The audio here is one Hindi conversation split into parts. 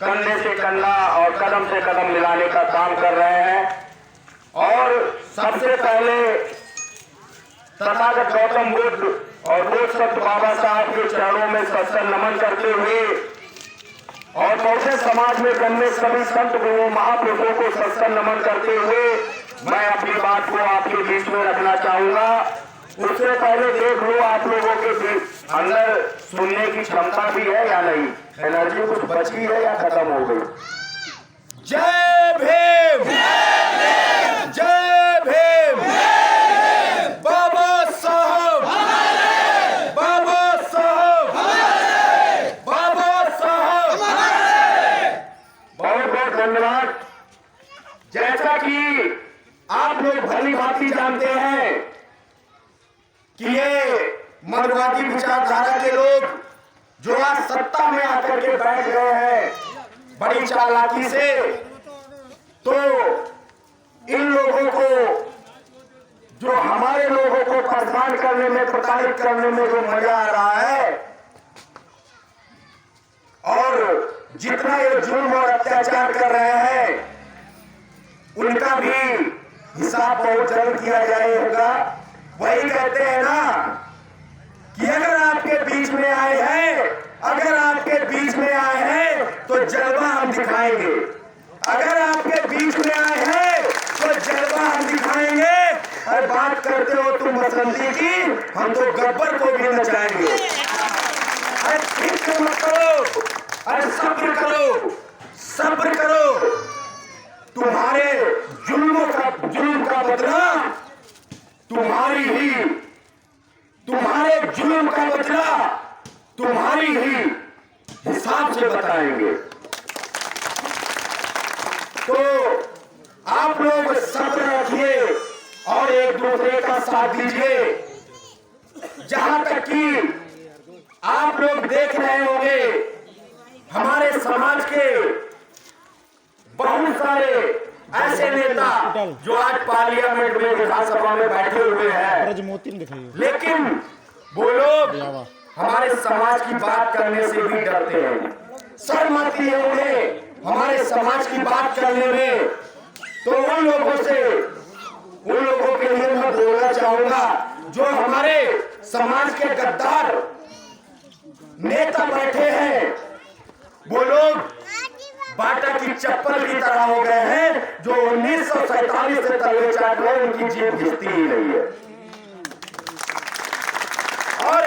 कंधे से कंधा और कदम से कदम मिलाने का काम कर रहे हैं। और सबसे पहले तथागत गौतम बुद्ध और बोधसत्व बाबा साहब के चरणों में सत्संग नमन करते हुए और बहुजन समाज में जन्मे सभी संत गुरुओं महापुरुषों को सत्संग नमन करते हुए मैं अपनी बात को आपके बीच में रखना चाहूंगा। उससे पहले देख लो आप लोगों के अंदर सुनने की क्षमता भी है या नहीं, एनर्जी कुछ बची है या खत्म हो गई। जय भीम, जय भीम, बाबा साहब, बाबा साहब, बाबा साहब। बहुत बहुत धन्यवाद। जैसा कि आप लोग भली भांति जानते हैं कि ये मनुवादी विचारधारा के लोग जो आज सत्ता में आकर के बैठ गए हैं बड़ी चालाकी से, तो इन लोगों को जो हमारे लोगों को परेशान करने में, प्रताड़ित करने में जो मजा आ रहा है और जितना ये जुल्म और अत्याचार कर रहे हैं उनका भी हिसाब बहुत जल्द किया जाएगा। वही कहते हैं ना कि अगर आपके बीच में आए हैं, अगर आपके बीच में आए हैं तो जलवा हम दिखाएंगे। अगर आपके बीच में आए हैं तो जलवा हम दिखाएंगे। और बात करते हो तुम बसंती की, हम तो गब्बर को भी नचाएंगे। अरे ठीक मत करो, अरे सब्र करो, सब्र करो। तुम्हारे जुल्म का बदला तुम्हारे जुल्म का बदला तुम्हारी ही हिसाब से बताएंगे। तो आप लोग सब्र रखिए और एक दूसरे का साथ दीजिए। जहां तक कि आप लोग देख रहे होंगे हमारे समाज के बहुत सारे ऐसे नेता जो आज पार्लियामेंट में, विधानसभा में बैठे हुए हैं, लेकिन वो लोग हमारे समाज की बात करने से भी डरते हैं। शर्म आती है उन्हें हमारे समाज की बात करने में। तो उन लोगों के लिए मैं बोलना चाहूंगा जो हमारे समाज के गद्दार नेता बैठे हैं, वो लोग बाटा की चप्पल की तरह हो गए हैं जो 1947 से तलवे चाट रहे, उनकी जेब घिसती ही नहीं है। और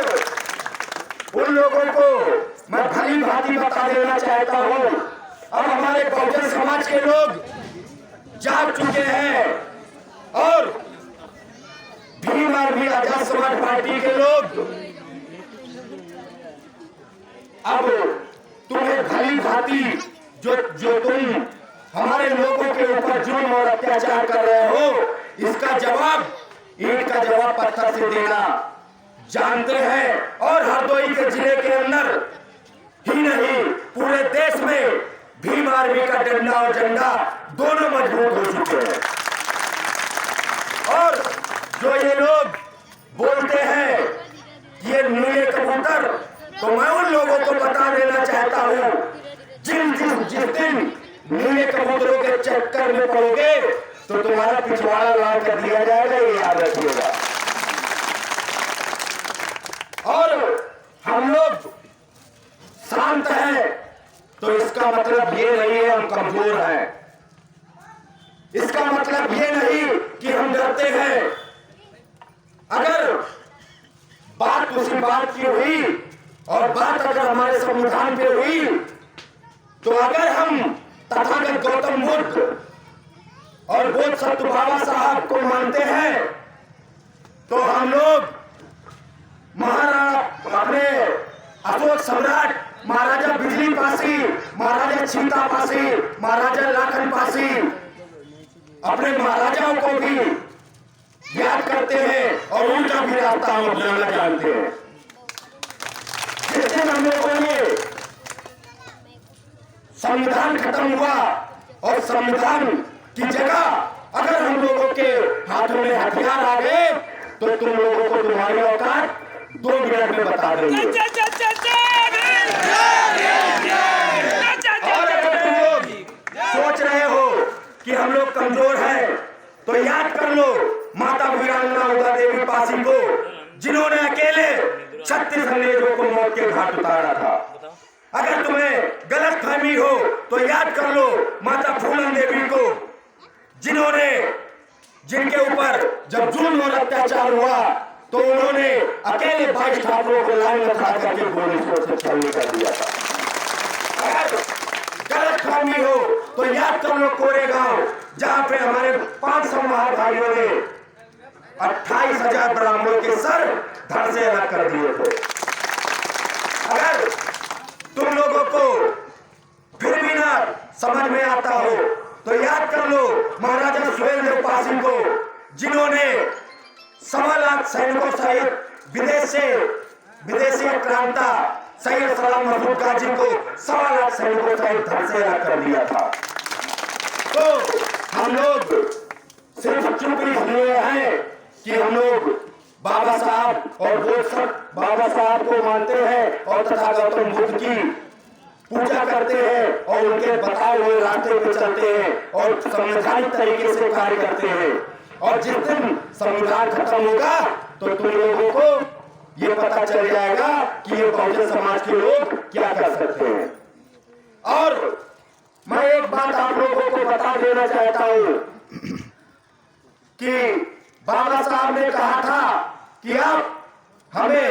उन लोगों को मैं भली भांति बता देना चाहता हूं, अब हमारे बहुजन समाज के लोग जाग चुके हैं और भीम आर्मी आजाद समाज पार्टी के लोग अब तुम्हें भली भांति जो तुम हमारे लोगों के ऊपर जुल्म और अत्याचार कर रहे हो, इसका जवाब ईंट का जवाब पत्थर से देना जानते हैं। और हरदोई के जिले के अंदर ही नहीं पूरे देश में भीम आर्मी का डंडा और झंडा दोनों मजबूत हो चुके हैं। और जो ये लोग बोलते हैं कि ये नीले कबूतर, तो मैं उन लोगों को बता देना चाहता हूं जिस दिन नीले कबूतरों के चक्कर में पड़ोगे तो तुम्हारा पिछवाड़ा लाल कर दिया जाएगा, ये याद रखिएगा। और हम लोग शांत हैं तो इसका मतलब ये नहीं है हम कमजोर हैं, इसका मतलब ये नहीं कि हम डरते हैं। अगर बात उसी बात की हुई और बात अगर हमारे संविधान पे हुई, तो अगर हम तथागत गौतम बुद्ध और बोधसत्व बाबा साहब को मानते हैं तो हम लोग महाराणा अपने अशोक सम्राट महाराजा बिजली पासी, महाराजा सीता पासी, महाराजा लाखन पासी, अपने महाराजाओं को भी याद करते हैं और उनका भी रास्ता हम अपनाना जानते हैं। जिस दिन हम लोगों ने संविधान खत्म हुआ और संविधान की जगह अगर हम लोगों के हाथों में हथियार आ गए तो तुम लोगों को तुम्हारी औकात 2 मिनट में बता देंगे। और कमजोर है तो याद कर लो माता वीरांगना उदा देवी पासी को, जिन्होंने अकेले 36 अंग्रेजों को मौत के घाट उतारा था। अगर तुम्हें गलत फहमी हो तो याद कर लो माता फूलन देवी को, जिनके ऊपर जब जुल्म और अत्याचार हुआ तो उन्होंने अकेले 22 ठाकुरों को लाइन में खड़ा करके गोली से छलनी कर दिया था। अगर गलत फहमी हो तो याद कर लो कोरेगांव, जहां पे हमारे 500 महाभाइयों ने 28,000 ब्राह्मणों के सर धड़ से अलग कर दिए थे। अगर तुम लोगों को फिर भी ना समझ में आता हो तो याद कर लो महाराजा सुहेलदेव पासी को, जिन्होंने 1.25 लाख सैनिकों सहित विदेशी आक्रांता सैयद सलाम महमूद गाजी को 1.25 लाख सैनिकों सहित धड़ से अलग कर दिया था। तो हम लोग सिर्फ चुप इसलिए हैं कि हम लोग बाबा साहब और बोधसत्व बाबा साहब को मानते हैं और तथा गौतम बुद्ध की पूजा करते हैं और उनके बताए हुए रास्ते पे चलते हैं और संवैधानिक तरीके से कार्य करते हैं। और जिस दिन संविधान खत्म होगा तो तुम लोगों को ये पता चल जाएगा कि ये बहुजन समाज के लोग क्या कर सकते हैं। और मैं एक बात आप लोगों को बता देना चाहता हूं कि बाबा साहब ने कहा था कि आप हमें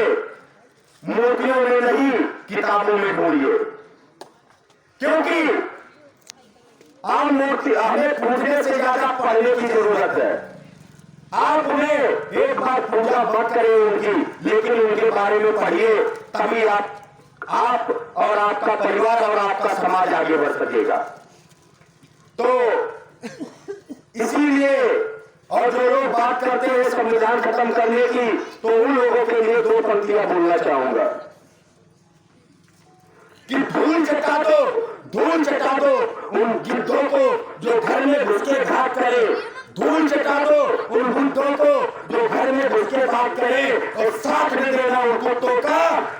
मूर्तियों में नहीं किताबों में ढूंढिए, क्योंकि आम मूर्ति हमें पूजने से ज्यादा पढ़ने की जरूरत है। आप उन्हें एक बार पूजा मत करें उनकी, लेकिन उनके बारे में पढ़िए, तभी आप और आपका परिवार और आपका समाज आगे बढ़ सकेगा। तो इसीलिए और जो लोग बात करते हैं संविधान खत्म करने की, तो उन लोगों के लिए 2 पंक्तियां बोलना चाहूंगा कि धूल चटा दो उन गिद्धों को जो घर में घुस के घात करे, धूल चटा दो उन बुद्धों को जो घर में घुस के बात करे, और साथ में देना उन कुत्तों का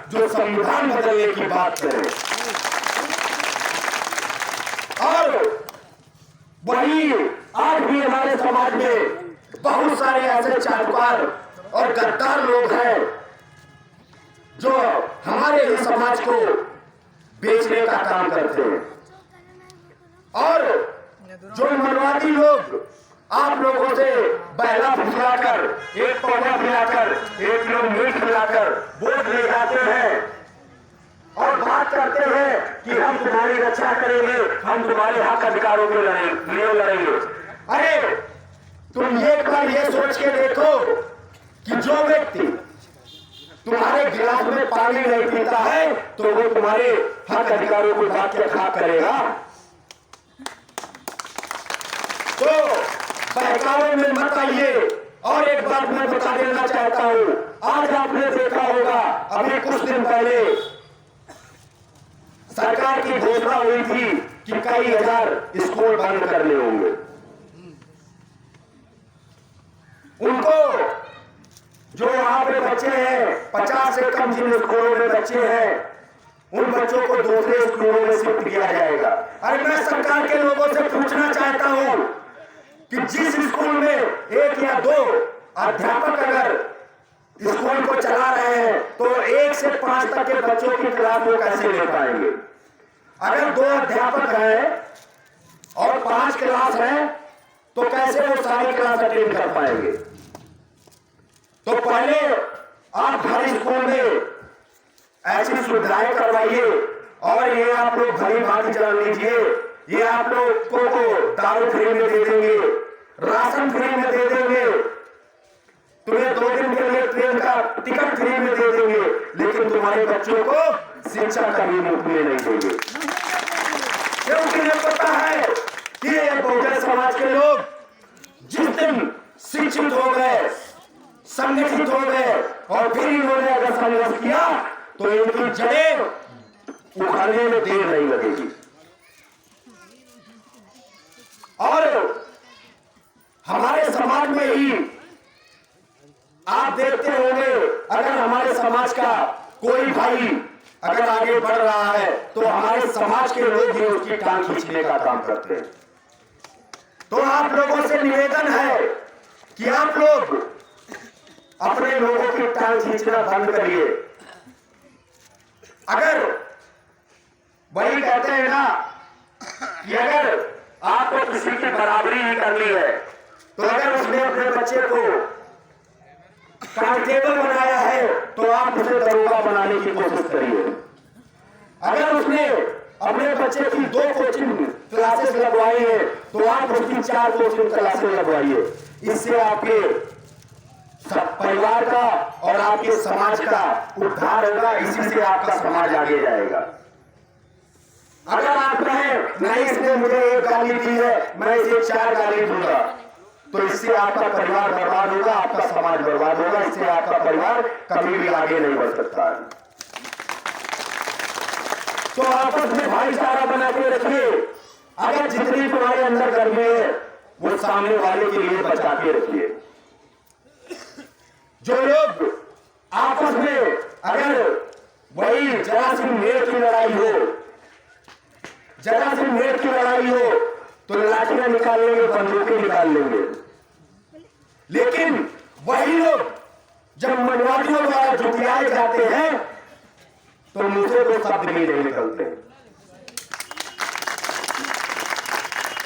जो संविधान बदलने की बात करे। और वही आज भी हमारे समाज में बहुत सारे ऐसे चाटुकार और गद्दार लोग हैं जो हमारे ही समाज को बेचने का काम करते हैं। और जो मनवादी लोग आप लोगों से बहला फुसलाकर, एक पौधा खिलाकर, 1 किलो मीट खिलाकर वोट ले जाते हैं और बात करते हैं कि हम तुम्हारी रक्षा करेंगे, हम तुम्हारे हक अधिकारों के लिए लड़ेंगे। अरे तुम एक बार ये सोच के देखो कि जो व्यक्ति तुम्हारे गिलास में पानी नहीं पीता है तो वो तुम्हारे हक अधिकारों को बात क्या खा करेगा। तो बहकावे में मत आइए। और एक बात मैं बता देना चाहता हूं, आज आपने देखा होगा अभी कुछ दिन पहले सरकार की घोषणा हुई थी कि कई हजार स्कूल बंद करने होंगे। उनको जो वहां पे बच्चे हैं 50 से कम जिन स्कूलों में बच्चे हैं, उन बच्चों को दूसरे स्कूलों में शिफ्ट किया जाएगा। अरे मैं सरकार के लोगों से पूछना चाहता हूं कि जिस स्कूल में 1 या 2 अध्यापक अगर स्कूल को चला रहे हैं तो 1 से 5 तक के बच्चों की क्लास वो कैसे ले पाएंगे। अगर 2 अध्यापक हैं और 5 क्लास हैं तो कैसे वो सारी क्लास अटेंड कर पाएंगे। तो पहले आप हर स्कूल में ऐसी सुविधाएं करवाइए। और ये आप लोग भली भांति जान लीजिए, ये आप लोगों को दारू फ्री में दे देंगे, राशन फ्री में दे देंगे, तुम्हें 2 दिन के लिए ट्रेन का टिकट फ्री में दे देंगे, लेकिन तुम्हारे बच्चों को शिक्षा कभी मुफ्त में नहीं देंगे। क्योंकि मुझे पता है कि ये बहुजन समाज के लोग जिस दिन शिक्षित हो गए, संगठित हो गए और फिर इन्होंने अगर संघर्ष किया तो इनकी जड़ें उखाड़ने में देर नहीं लगेगी। और हमारे समाज में ही आप देखते होंगे, अगर हमारे समाज का कोई भाई अगर आगे बढ़ रहा है तो हमारे समाज के लोग भी उसकी टांग खींचने का काम करते हैं। तो आप लोगों से निवेदन है कि आप लोग अपने लोगों की टांग खींचना बंद करिए। अगर वही कहते हैं ना कि अगर आपको किसी की बराबरी ही करनी है तो अगर उसने अपने बच्चे को कांस्टेबल बनाया है तो आप उसे दरोगा बनाने की कोशिश करिए। अगर उसने अपने बच्चे की 2 कोचिंग क्लासेस लगवाई है तो आप उसकी 4 कोचिंग क्लासेस लगवाइए। इससे आपके सब परिवार का और आपके समाज का उद्धार होगा, इसी से आपका समाज आगे जाएगा। अगर आप कहें नहीं इसने मुझे 1 गाली दी है मैं इसे 4 गाली दूंगा तो इससे आपका परिवार बर्बाद होगा, आपका समाज बर्बाद होगा, इससे आपका परिवार कभी भी आगे नहीं बढ़ सकता है। तो आपस में भाईचारा बना के रखिए। अगर जितनी तुम्हारे अंदर गर्मी है वो सामने वाले के लिए बचा के रखिए। जो लोग आपस में अगर वही जरा सी मेड़ की लड़ाई हो, जरा सी मेड़ की लड़ाई हो तो लाठियां निकाल लेंगे, बंदूकें निकाल लेंगे। लेकिन वही लोग जब मनवादियों द्वारा जुटियाए जाते हैं तो मुझे तो शब्द भी नहीं निकलते।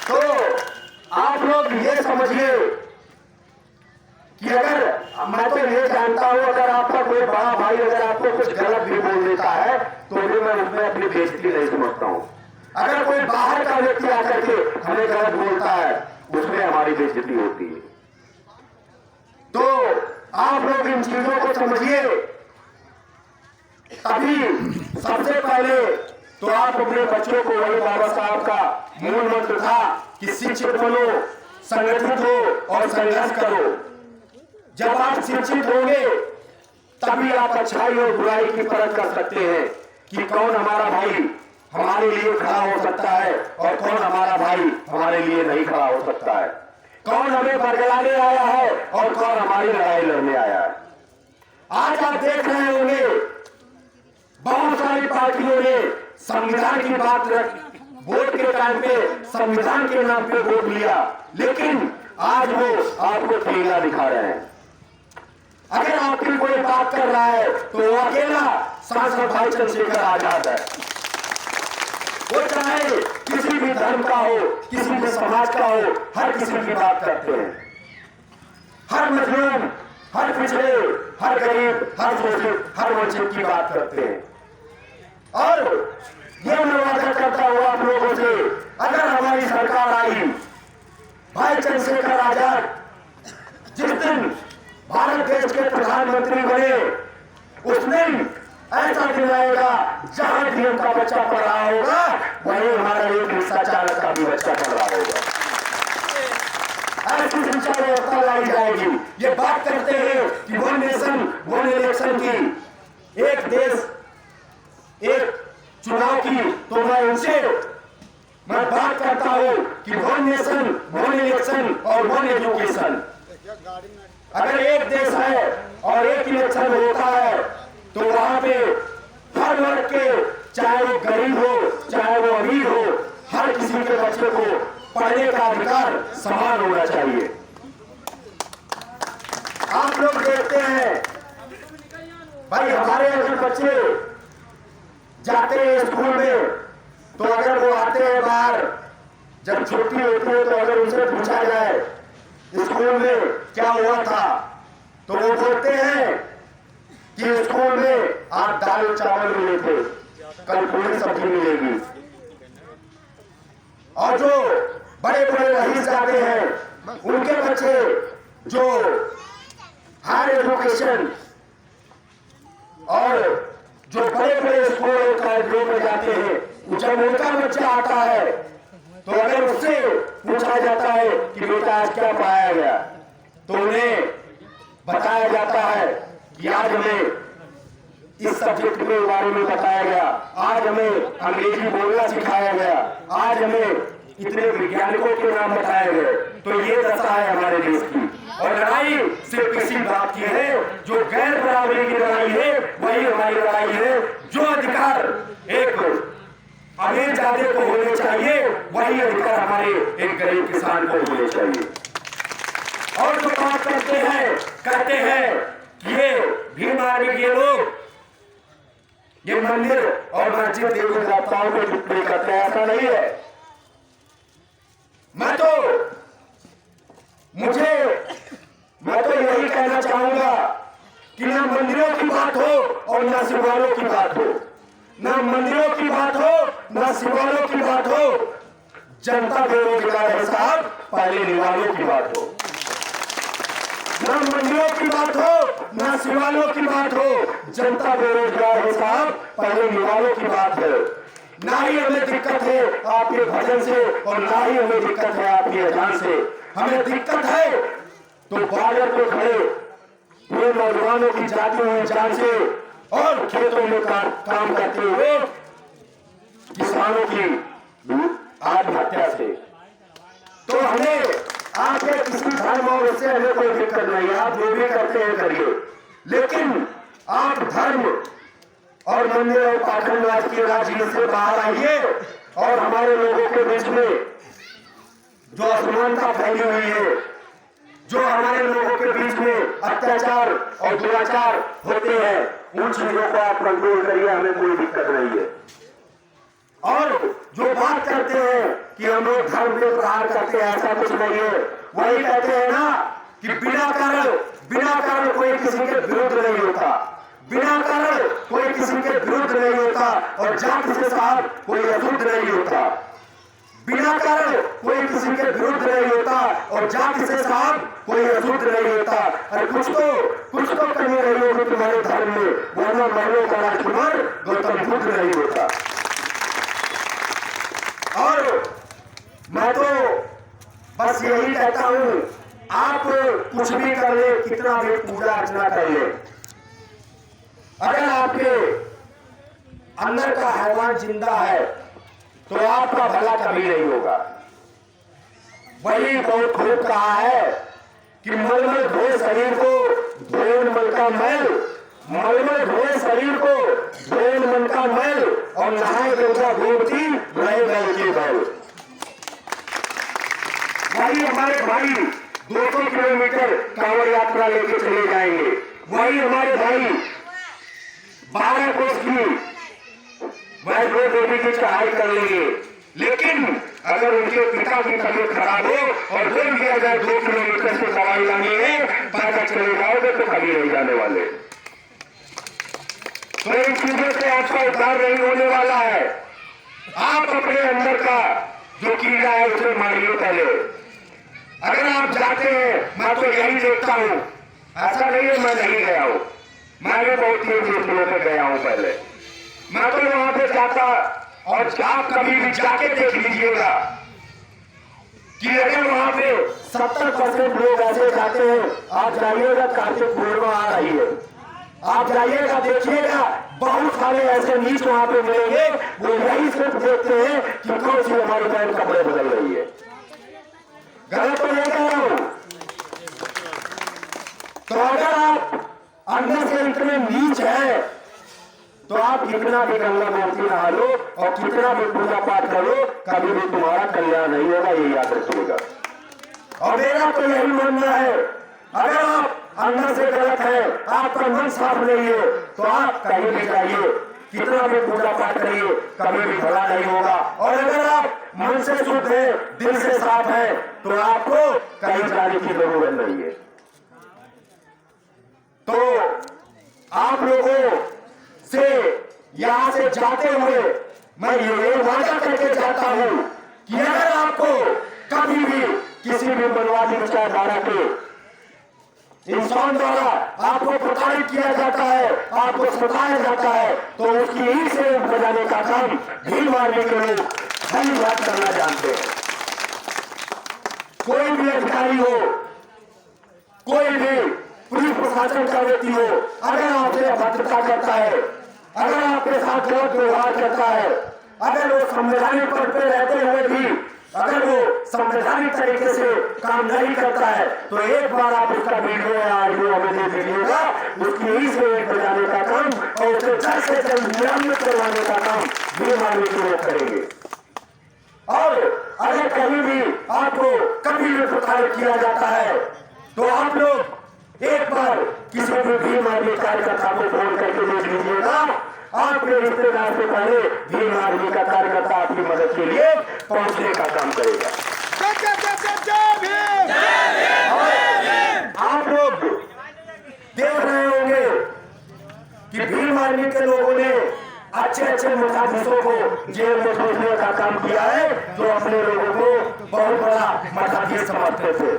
तो आप लोग ये समझिए कि अगर मैं तो ये जानता हूं अगर आपका कोई बड़ा भाई अगर आपको कुछ गलत भी बोल देता है तो भी मैं उसमें अपनी बेइज्जती नहीं समझता हूं। अगर कोई बाहर का व्यक्ति आकर के हमें गलत बोलता है उसमें हमारी बेइज्जती होती है। तो आप लोग इन चीजों को समझिए। तभी सबसे पहले तो आप अपने बच्चों को वही बाबा साहब का मूल मंत्र था कि शिक्षित बनो, संगठित हो और संघर्ष करो। जब आप शिक्षित होंगे तभी आप अच्छाई और बुराई की परख कर सकते हैं कि कौन हमारा भाई हमारे लिए खड़ा हो सकता है और कौन हमारा भाई हमारे लिए नहीं खड़ा हो सकता है, कौन हमें बरगलाने आया है और कौन हमारी लड़ाई लड़ने आया है। आज आप देख रहे होंगे बहुत सारी पार्टियों ने संविधान की बात वोट के टाइम पे संविधान के नाम पे वोट लिया, लेकिन आज वो आपको ठेला दिखा रहे हैं। अगर आपकी कोई बात कर रहा है तो वो अकेला सांसद भाई चंद्रशेखर आजाद है। वो चाहे किसी भी धर्म का हो, किसी भी समाज का हो, हर किसी की बात करते हैं। हर मजलूम, हर पिछड़े, हर गरीब, हर शोषित, हर वंचित की बात करते हैं। और ये मैं वादा करता हूं आप लोगों से, अगर हमारी सरकार आई, भाई चंद्रशेखर आजाद जिस दिन भारत देश के प्रधानमंत्री बने उसने ऐसा दिन आएगा जहां डीएम का बच्चा पढ़ रहा होगा वहीं हमारा एक रिक्शा चालक का भी बच्चा पढ़ रहा होगा। ऐसी शिक्षा व्यवस्था लाई जाएगी। ये बात करते हैं कि 1 नेशन 1 इलेक्शन की, एक देश एक चुनाव की, तो मैं बात करता हूं कि 1 नेशन 1 इलेक्शन और 1 एजुकेशन। अगर एक देश है और एक इलेक्शन होता है तो वहां पे हर वर्ग के, चाहे वो गरीब हो चाहे वो अमीर हो, हर किसी के बच्चे को पढ़ने का अधिकार समान होना चाहिए। आप लोग देखते हैं भाई हमारे अगर बच्चे जाते हैं स्कूल में तो अगर वो आते हैं बाहर, जब छुट्टी होती है तो अगर उनसे पूछा जाए स्कूल में क्या हुआ था तो वो बोलते हैं कि स्कूल में आज दाल चावल मिले थे, कल पूरी सब्जी मिलेगी। और जो बड़े बड़े रईस जाते हैं उनके बच्चे जो हायर एजुकेशन और जो बड़े बड़े स्कूल और कॉलेजों में जाते हैं, जब उनका बच्चा आता है तो अगर उससे पूछा जाता है कि बेटा आज क्या पढ़ाया गया तो उन्हें बताया जाता है कि आज हमें इस सब्जेक्ट के बारे में बताया गया, आज हमें अंग्रेजी बोलना सिखाया गया, आज हमें इतने वैज्ञानिकों के नाम बताए गए। तो ये दशा है हमारे देश की। और लड़ाई सिर्फ किसी बात की है, जो गैर बराबरी की लड़ाई है वही हमारी लड़ाई है। जो अधिकार एक अमीर जादे को होने चाहिए, वही अधिकार हमारे एक गरीब किसान को होने चाहिए। और जो बात करते हैं, कहते हैं कि ये भीम आर्मी के लोग ये मंदिर और मस्जिद देवी देवताओं को टिप्पणी करते हैं, ऐसा नहीं है। मैं तो यही कहना चाहूंगा कि ना मंदिरों की बात हो और ना शिवालयों की बात हो, ना मंदिरों की बात हो ना शिवालयों की बात हो। जनता बेरोजगार है साहब, पहले निवालों की बात हो। ना मंदिरों की बात हो ना शिवालयों की बात हो, जनता बेरोजगार है साहब, पहले निवालों की बात है। ना ही हमें दिक्कत है आपके भजन से और ना ही हमें दिक्कत है आपकी अजान से। हमें दिक्कत है तो बॉर्डर पे खड़े ये नौजवानों की जाती हुई जान से और खेतों में काम करते हुए किसानों की आत्महत्या से। तो हमें आपके किसी धर्म और उससे हमें कोई दिक्कत नहीं है, आप जो भी करते हैं करिए, लेकिन आप धर्म और मंदिर और पाखंडवाद की राजनीति से बाहर आइए और हमारे लोगों के बीच में जो असमानता फैली हुई है, जो हमारे लोगों के बीच में अत्याचार और दुराचार होते हैं, उन चीजों को आप कंट्रोल करिए, हमें कोई दिक्कत नहीं है। और जो बात करते हैं कि हम लोग धर्म पे प्रहार करते हैं, ऐसा कुछ नहीं है। वही कहते हैं ना कि बिना कारण कोई किसी के विरुद्ध नहीं होता, बिना कारण कोई किसी के विरुद्ध नहीं होता और जाति से साहब कोई अशुद्ध नहीं होता। बिना कारण कोई किसी के विरुद्ध नहीं होता और जाति से साहब कोई अशुद्ध नहीं होता। अरे कुछ तो कमी रही होगी तुम्हारे धर्म में, वरना महलों का राजकुमार गौतम बुद्ध नहीं होता। और मैं तो बस यही कहता हूं, आप कुछ भी कर ले, कितना भी पूजा अर्चना कर ले, अगर आपके अंदर का हैवान जिंदा है तो आपका भला कभी नहीं होगा। वही बहुत खूब कहा है कि मलमल धोए शरीर को धोए मन का मैल, मलमल धोए शरीर को धोए मन का मैल और नहाए गंगा गोमती रहे बैल के बैल। वही हमारे भाई 200 किलोमीटर कांवड़ यात्रा लेके चले जाएंगे, वही हमारे भाई 12 कोस की वैष्णो देवी की चढ़ाई कर लेंगे, लेकिन अगर उनके पिता की तबीयत खराब हो और बोल दिया जाए 2 किलोमीटर से दवाई लानी है, पैदल चले जाओगे तो कभी नहीं जाने वाले। तो इन चीजों से आपका उद्धार नहीं होने वाला है। आप अपने अंदर का जो कीड़ा है उसे मारिए पहले। अगर आप जाते हैं, मैं तो यही देखता हूं, ऐसा नहीं है मैं नहीं गया हूं, मैं भी बहुत तीर्थस्थलों पे गया हूं पहले। मैं तो वहां पे जाता और आप कभी भी जाके देख लीजिएगा कि अगर वहां पे 70% लोग ऐसे जाते हैं, आप जाइएगा कार्तिक पूर्णिमा आ रही है, आप जाइएगा देखिएगा बहुत सारे ऐसे नीच वहां पे मिलेंगे, वो यही सिर्फ देखते हैं कि कौन सी हमारी बहन कपड़े बदल रही है। गलत तो नहीं कह रहा हूं। तो अगर आप अंदर से इतने नीच है तो आप कितना भी गंगा मूर्ति नहा लो और कितना भी पूजा पाठ करो, कभी भी तुम्हारा कल्याण नहीं होगा, ये याद रखिएगा। और मेरा तो यही मानना है, अगर आप अंदर से गलत है, आपका मन साफ नहीं है, तो आप कहीं भी जाइए, कितना भी पूजा पाठ करिए, कभी भी भला नहीं होगा। और अगर आप मन से शुद्ध है, दिल से साफ है, तो आपको कहीं जाने की जरूरत नहीं है। तो आप लोगों से यहां से जाते हुए मैं ये वादा करके जाता हूं कि अगर आपको कभी भी किसी भी मनवादी विचारधारा के इंसान द्वारा आपको प्रताड़ित किया जाता है, आपको सताया जाता है, तो उसकी ही से बजाने का काम भीम आर्मी के लोग भली बात करना जानते हैं। कोई भी अधिकारी हो, कोई भी पुलिस प्रशासन का व्यक्ति हो, अगर आपसे अभद्रता करता है, अगर आपके साथ गलत व्यवहार करता है, अगर वो संवैधानिक पद पे रहते हुए भी अगर वो संवैधानिक तरीके से काम नहीं करता है, तो एक बार आप उसका वीडियो या ऑडियो हमें दे दीजिएगा, उसकी ही से बजाने का काम और उसे जल्द से जल्द निलंबित करवाने का काम भीम आर्मी को रोक करेंगे। और अगर कहीं भी आपको कभी भी प्रताड़ित किया जाता है तो आप लोग एक बार किसी भी भीम आर्मी कार्यकर्ता को फोन करके देख लीजिएगा, आपके रिश्तेदार से पहले भीम आर्मी का कार्यकर्ता आपकी मदद के लिए पहुंचने का काम करेगा। आप लोग देख रहे होंगे कि भीम आर्मी के लोगों ने अच्छे अच्छे मठाधीशों को जेल में भेजने का काम किया है, जो अपने लोगों को बहुत बड़ा मठाधीश समझते थे।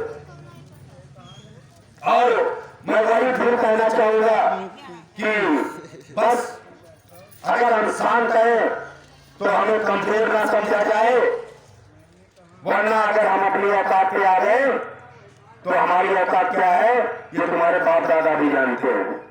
और मैं वही फिर कहना चाहूंगा कि बस अगर हम शांत हैं तो हमें कमजोर ना समझा जाए, वरना अगर हम अपनी औकात पे आ गए तो हमारी औकात क्या है ये तुम्हारे बाप दादा भी जानते हैं।